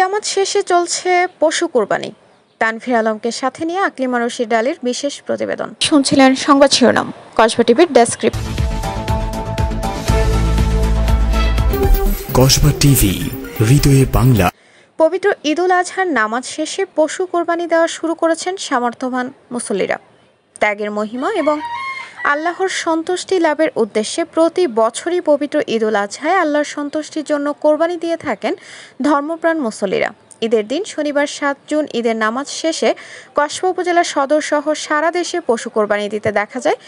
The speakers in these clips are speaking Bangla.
জামাত শেষে চলছে পশু কোরবানি। তানভীর আলমকে সাথে নিয়ে আকলিমা রশিদ আলীর বিশেষ প্রতিবেদন। শুনছিলেন সংবাদ শিরোনাম, কসবা টিভির ডেস্ক রিপোর্ট। কসবা টিভি, হৃদয়ে বাংলা। পবিত্র ঈদুল আজহার নামাজ শেষে পশু কোরবানি দেওয়া শুরু করেছেন সামর্থ্যবান মুসল্লিরা। ত্যাগের মহিমা এবং আল্লাহর সন্তুষ্টি লাভের উদ্দেশ্যে প্রতি বছরই পবিত্র ঈদুল আজহায় আল্লাহর সন্তুষ্টির জন্য কোরবানি দিয়ে থাকেন ধর্মপ্রাণ মুসল্লিরা। ঈদের দিন শনিবার ৭ জুন ঈদের নামাজ শেষে কসবা উপজেলা সদর সহ সারা দেশে পশু কোরবানি দিতে দেখা যায়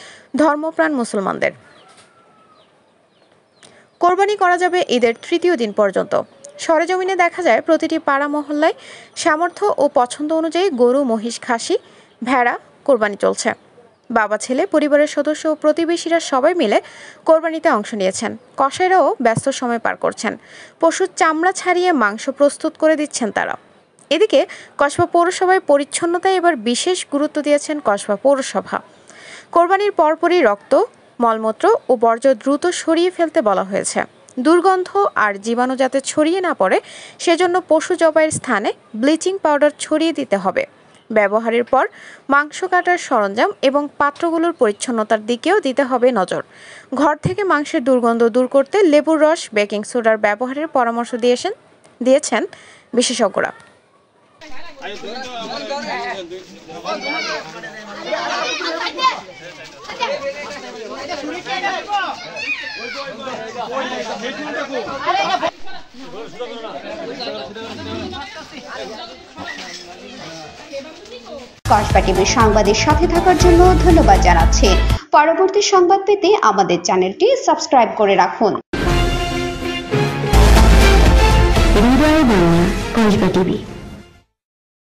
ধর্মপ্রাণ মুসলমানদের। কোরবানি করা যাবে ঈদের তৃতীয় দিন পর্যন্ত। সরেজমিনে দেখা যায় প্রতিটি পাড়া মহল্লায় সামর্থ্য ও পছন্দ অনুযায়ী গরু, মহিষ, খাসি, ভেড়া কোরবানি চলছে। বাবা, ছেলে, পরিবারের সদস্য ও প্রতিবেশীরা সবাই মিলে কোরবানিতে অংশ নিয়েছেন। কসাইরাও ব্যস্ত সময় পার করছেন। পশুর চামড়া ছাড়িয়ে মাংস প্রস্তুত করে দিচ্ছেন তারা। এদিকে কসবা পৌরসভায় পরিচ্ছন্নতায় এবার বিশেষ গুরুত্ব দিয়েছেন কসবা পৌরসভা। কোরবানির পরপরই রক্ত, মলমূত্র ও বর্জ্য দ্রুত সরিয়ে ফেলতে বলা হয়েছে। দুর্গন্ধ আর জীবাণু যাতে ছড়িয়ে না পড়ে সেজন্য পশু জবাইয়ের স্থানে ব্লিচিং পাউডার ছড়িয়ে দিতে হবে। ব্যবহারের পর মাংস কাটার সরঞ্জাম এবং পাত্রগুলোর পরিচ্ছন্নতার দিকেও দিতে হবে নজর। ঘর থেকে মাংসের দুর্গন্ধ দূর করতে লেবুর রস, বেকিং সোডার ব্যবহারের পরামর্শ দিয়েছেন বিশেষজ্ঞরা। কসবা টিভির সংবাদের সাথে থাকার জন্য ধন্যবাদ জানাচ্ছি। পরবর্তী সংবাদ পেতে আমাদের চ্যানেলটি সাবস্ক্রাইব করে রাখুন। হৃদয়ে বাংলা, কসবা টিভি।